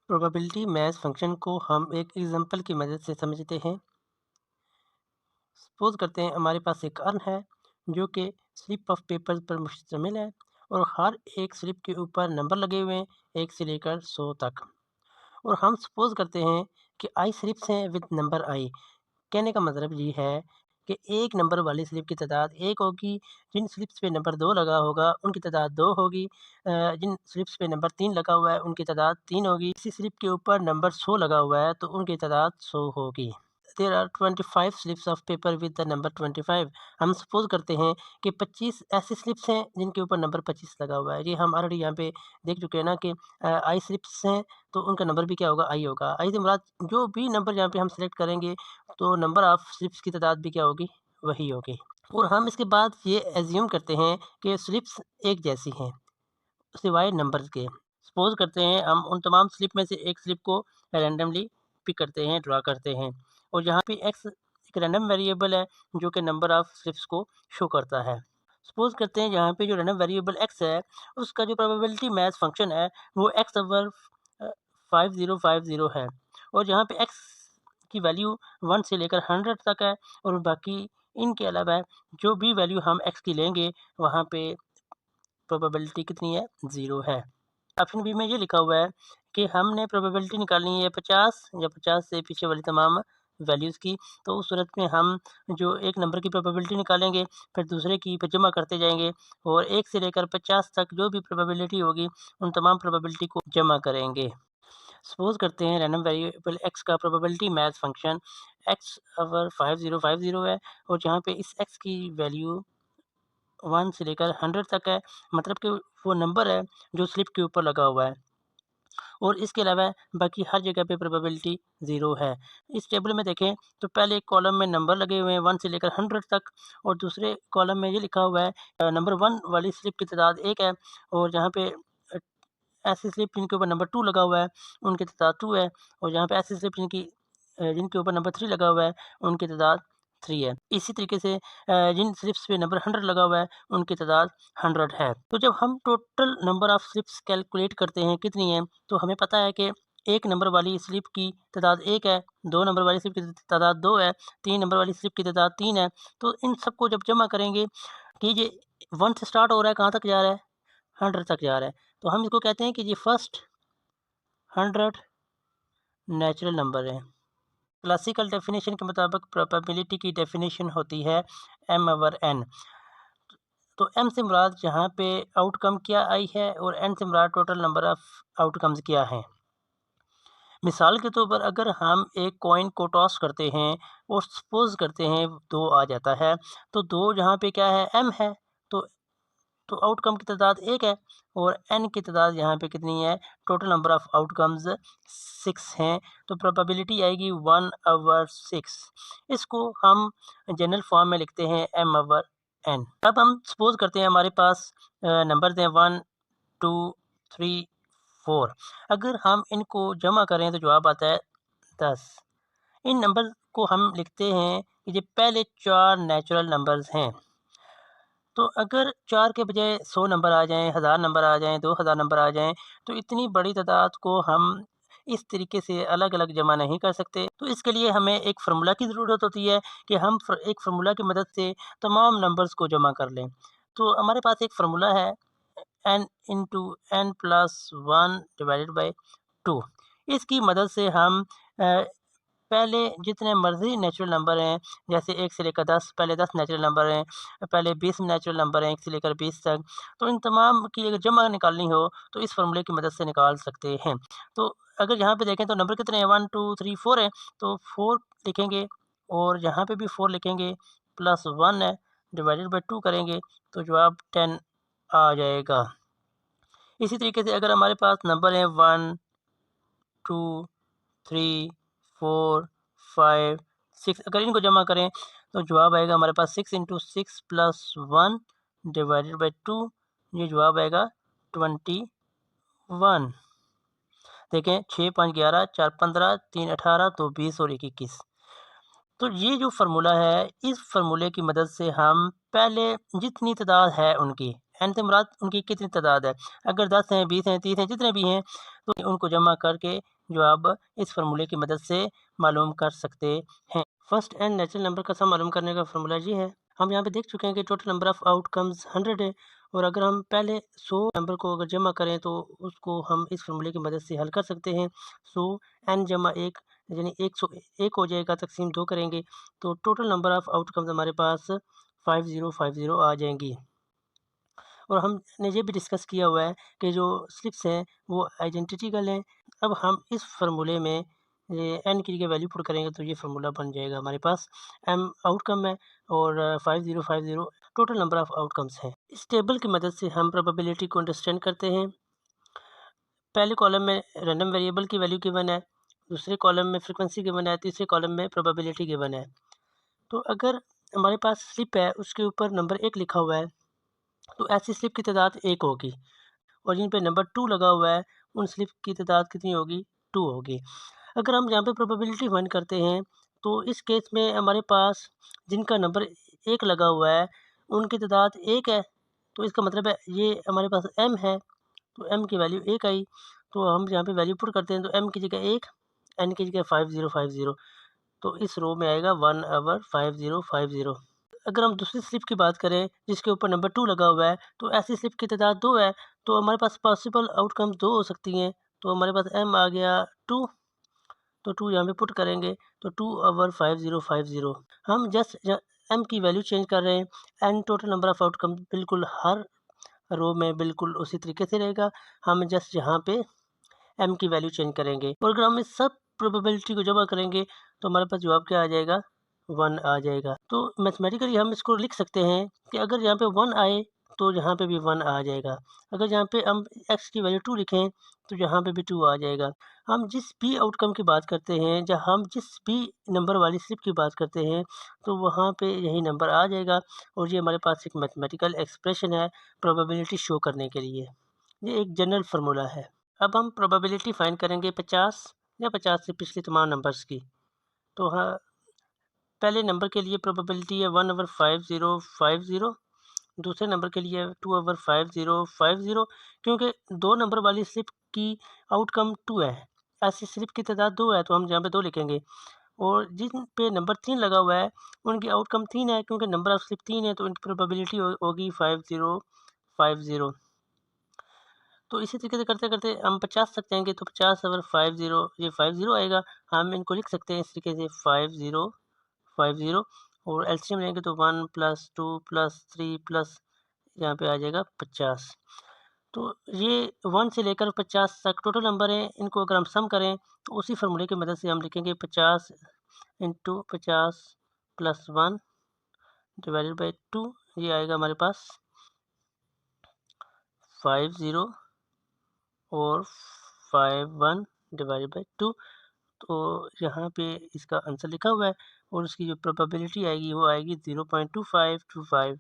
Probability match function को हम एक एग्जांपल की मदद से समझते हैं। सपोज करते हैं हमारे पास एक अर्न है जो कि स्लिप ऑफ पेपर पर मुश्तमिल है और हर एक स्लिप के ऊपर नंबर लगे हुए हैं 1 से लेकर 100 तक। और हम सपोज करते हैं कि आई स्लिप्स हैं विद नंबर आई। कहने का मतलब ये है कि एक नंबर वाली स्लिप की तादाद 1 होगी, जिन स्लिप्स पे नंबर 2 लगा होगा उनकी तादाद 2 होगी, जिन स्लिप्स पे नंबर 3 लगा हुआ है उनकी तादाद 3 होगी। इसी स्लिप के ऊपर नंबर 100 लगा हुआ है तो उनकी तादाद 100 होगी। There are 25 slips of paper with the number 25। हम सपोज करते हैं कि 25 ऐसी स्लिप्स हैं जिनके ऊपर नंबर 25 लगा हुआ है। ये हम ऑलरेडी यहाँ पे देख चुके हैं ना कि आई स्लिप्स हैं तो उनका नंबर भी क्या होगा, आई होगा। आई से मुराद जो भी नंबर यहाँ पे हम सेलेक्ट करेंगे तो नंबर ऑफ स्लिप्स की तादाद भी क्या होगी, वही होगी। और हम इसके बाद ये एज्यूम करते हैं कि स्लिप्स एक जैसी हैं सिवाय नंबर्स के। सपोज करते हैं हम उन तमाम स्लिप में से एक स्लिप को रैंडमली पिक करते हैं, ड्रा करते हैं, और यहाँ पे एक्स एक रैंडम वेरिएबल है जो कि नंबर ऑफ स्लिप्स को शो करता है। सपोज करते हैं यहाँ पे जो रैंडम वेरिएबल एक्स है उसका जो प्रोबेबिलिटी मैच फंक्शन है वो एक्स ओवर 5050 है, और यहाँ पे एक्स की वैल्यू 1 से लेकर 100 तक है, और बाकी इनके अलावा जो भी वैल्यू हम एक्स की लेंगे वहाँ पे प्रोबेबिलिटी कितनी है, 0 है। ऑप्शन बी में ये लिखा हुआ है कि हमने प्रोबेबिलिटी निकालनी है 50 या 50 से पीछे वाली तमाम वैल्यूज़ की। तो उस सूरत में हम जो एक नंबर की प्रोबेबिलिटी निकालेंगे फिर दूसरे की पर जमा करते जाएंगे, और 1 से लेकर 50 तक जो भी प्रोबेबिलिटी होगी उन तमाम प्रोबेबिलिटी को जमा करेंगे। सपोज करते हैं रैंडम वेरिएबल एक्स का probability match function x over 5050 है, और जहाँ पे इस एक्स की वैल्यू 1 से लेकर 100 तक है, मतलब कि वो नंबर है जो स्लिप के ऊपर लगा हुआ है, और इसके अलावा बाकी हर जगह पे प्रोबेबिलिटी 0 है। इस टेबल में देखें तो पहले एक कॉलम में नंबर लगे हुए हैं 1 से लेकर 100 तक, और दूसरे कॉलम में ये लिखा हुआ है नंबर 1 वाली स्लिप की तादाद 1 है, और जहाँ पे ऐसी स्लिप जिनके ऊपर नंबर 2 लगा हुआ है उनकी तादाद 2 है, और जहाँ पे ऐसी स्लिप जिनके ऊपर नंबर 3 लगा हुआ है उनकी तादाद 3 है। इसी तरीके से जिन स्लिप्स पे नंबर 100 लगा हुआ है उनकी तादाद 100 है। तो जब हम total number of slips calculate करते हैं कितनी है, तो हमें पता है कि एक नंबर वाली स्लिप की तादाद 1 है, 2 नंबर वाली स्लिप की तादाद 2 है, 3 नंबर वाली स्लिप की तादाद 3 है। तो इन सबको जब जमा करेंगे कि ये 1 से स्टार्ट हो रहा है, कहाँ तक जा रहा है, 100 तक जा रहा है, तो हम इसको कहते हैं कि ये फर्स्ट 100 नेचुरल नंबर है। क्लासिकल डेफिनेशन के मुताबिक प्रोबेबिलिटी की डेफिनेशन होती है m ओवर n। तो m से मुराद यहाँ पे आउटकम क्या आई है, और n से मुराद टोटल नंबर ऑफ आउटकम्स क्या हैं। मिसाल के तौर पर अगर हम एक कॉइन को टॉस करते हैं और सपोज करते हैं 2 आ जाता है, तो 2 जहाँ पे क्या है, m है, तो आउटकम की तादाद 1 है, और n की तादाद यहाँ पे कितनी है, टोटल नंबर ऑफ आउटकम्स 6 हैं, तो प्रोबेबिलिटी आएगी 1 ओवर 6। इसको हम जनरल फॉर्म में लिखते हैं m ओवर n। अब हम सपोज करते हैं हमारे पास नंबर हैं 1 2 3 4। अगर हम इनको जमा करें तो जवाब आता है 10। इन नंबर को हम लिखते हैं कि ये पहले 4 नेचुरल नंबर्स हैं। तो अगर 4 के बजाय 100 नंबर आ जाएँ, 1000 नंबर आ जाएँ, 2000 नंबर आ जाएँ, तो इतनी बड़ी तादाद को हम इस तरीके से अलग-अलग जमा नहीं कर सकते। तो इसके लिए हमें एक फ़ॉर्मूला की ज़रूरत होती है कि हम एक फ़ॉर्मूला की मदद से तमाम नंबर्स को जमा कर लें। तो हमारे पास एक फ़ॉर्मूला है n into n plus 1 divided by 2। इसकी मदद से हम पहले जितने मर्ज़ी नेचुरल नंबर हैं, जैसे 1 से लेकर 10, पहले 10 नेचुरल नंबर हैं, पहले 20 नेचुरल नंबर हैं 1 से लेकर 20 तक, तो इन तमाम की अगर जमा निकालनी हो तो इस फ़ॉर्मूले की मदद से निकाल सकते हैं। तो अगर यहाँ पे देखें तो नंबर कितने हैं, 1 2 3 4 हैं, तो 4 लिखेंगे, और यहाँ पे भी 4 लिखेंगे, प्लस 1 है, डिवाइडेड बाय 2 करेंगे तो जवाब 10 आ जाएगा। इसी तरीके से अगर हमारे पास नंबर हैं 1 2 3 4 5 6, अगर इनको जमा करें तो जवाब आएगा हमारे पास 6 इंटू 6 प्लस 1 डिवाइडेड बाई 2, ये जवाब आएगा 21। देखें 6 5 11 4 15 3 18 2 20 और 1 21। तो ये जो फार्मूला है, इस फार्मूले की मदद से हम पहले जितनी तादाद है उनकी, एन से मुराद उनकी कितनी तादाद है, अगर 10 हैं 20 हैं 30 हैं जितने भी हैं, तो उनको जमा करके जो आप इस फार्मूले की मदद से मालूम कर सकते हैं। फर्स्ट एंड नेचुरल नंबर का सम मालूम करने का फार्मूला ये है। हम यहाँ पे देख चुके हैं कि टोटल नंबर ऑफ आउटकम्स 100 है और अगर हम पहले 100 नंबर को अगर जमा करें तो उसको हम इस फार्मूले की मदद से हल कर सकते हैं। 100 n जमा 1 यानी 101 हो जाएगा, तकसीम 2 करेंगे तो टोटल नंबर ऑफ आउटकम्स हमारे पास 5050 आ जाएंगी। और हमने ये भी डिस्कस किया हुआ है कि जो स्लिप्स हैं वो आइडेंटिकल हैं। अब हम इस फार्मूले में ये एन की जगह वैल्यू पुट करेंगे तो ये फार्मूला बन जाएगा हमारे पास। एम आउटकम है और 5050 टोटल नंबर ऑफ आउटकम्स हैं। इस टेबल की मदद से हम प्रोबेबिलिटी को अंडरस्टैंड करते हैं। पहले कॉलम में रैंडम वेरिएबल की वैल्यू गिवन है, दूसरे कॉलम में फ्रीक्वेंसी गिवन है, तीसरे कॉलम में प्रोबेबिलिटी गिवन है। तो अगर हमारे पास स्लिप है उसके ऊपर नंबर 1 लिखा हुआ है तो ऐसी स्लिप की तादाद 1 होगी और जिन पे नंबर 2 लगा हुआ है उन स्लिप की तादाद कितनी होगी? 2 होगी। अगर हम यहाँ पे प्रोबेबिलिटी फाइंड करते हैं तो इस केस में हमारे पास जिनका नंबर 1 लगा हुआ है उनकी तादाद 1 है, तो इसका मतलब है ये हमारे पास m है, तो m की वैल्यू 1 आई। तो हम यहाँ पे वैल्यू पुट करते हैं तो m की जगह 1, n की जगह 5050, तो इस रो में आएगा 1 ओवर 5050। अगर हम दूसरी स्लिप की बात करें जिसके ऊपर नंबर 2 लगा हुआ है तो ऐसी स्लिप की तादाद 2 है, तो हमारे पास पॉसिबल आउटकम्स 2 हो सकती हैं। तो हमारे पास m आ गया 2, तो 2 यहाँ पे पुट करेंगे तो 2 ओवर 5050। हम जस्ट m की वैल्यू चेंज कर रहे हैं, and total number of outcome बिल्कुल हर रो में बिल्कुल उसी तरीके से रहेगा। हम जस्ट यहाँ पे m की वैल्यू चेंज करेंगे और अगर हम इस सब प्रोबेबिलिटी को जमा करेंगे तो हमारे पास जवाब क्या आ जाएगा? 1 आ जाएगा। तो मैथमेटिकली हम इसको लिख सकते हैं कि अगर यहाँ पे 1 आए तो यहाँ पे भी 1 आ जाएगा। अगर यहाँ पे हम x की वैल्यू 2 लिखें तो यहाँ पे भी 2 आ जाएगा। हम जिस भी आउटकम की बात करते हैं या हम जिस भी नंबर वाली स्लिप की बात करते हैं तो वहाँ पे यही नंबर आ जाएगा और ये हमारे पास एक मैथमेटिकल एक्सप्रेशन है प्रोबेबिलिटी शो करने के लिए। ये एक जनरल फार्मूला है। अब हम प्रोबेबिलिटी फाइंड करेंगे 50 या 50 से पिछले तमाम नंबर्स की। तो हाँ, पहले नंबर के लिए प्रोबेबिलिटी है 1 ओवर 5050, दूसरे नंबर के लिए 2 ओवर 5050। क्योंकि दो नंबर वाली स्लिप की आउटकम 2 है, ऐसी स्लिप की तादाद 2 है तो हम यहाँ पे 2 लिखेंगे और जिन पे नंबर 3 लगा हुआ है उनकी आउटकम 3 है, क्योंकि नंबर ऑफ स्लिप 3 है तो उनकी प्रोबेबिलिटी होगी 5050। तो इसी तरीके से करते करते हम 50 तक जाएंगे तो 50 ओवर 50 ये 50 आएगा। हम इनको लिख सकते हैं इस तरीके से 5050 और एलसीएम लेंगे तो 1 प्लस 2 प्लस 3 प्लस यहाँ पे आ जाएगा 50। तो ये 1 से लेकर 50 तक टोटल नंबर हैं, इनको अगर हम सम करें तो उसी फार्मूले की मदद से हम लिखेंगे 50 इंटू 50 प्लस 1 डिवाइडेड बाई 2। ये आएगा हमारे पास 50 और 51 डिवाइडेड बाई 2। तो यहाँ पे इसका आंसर लिखा हुआ है और उसकी जो प्रोबेबिलिटी आएगी वो आएगी 0.2525।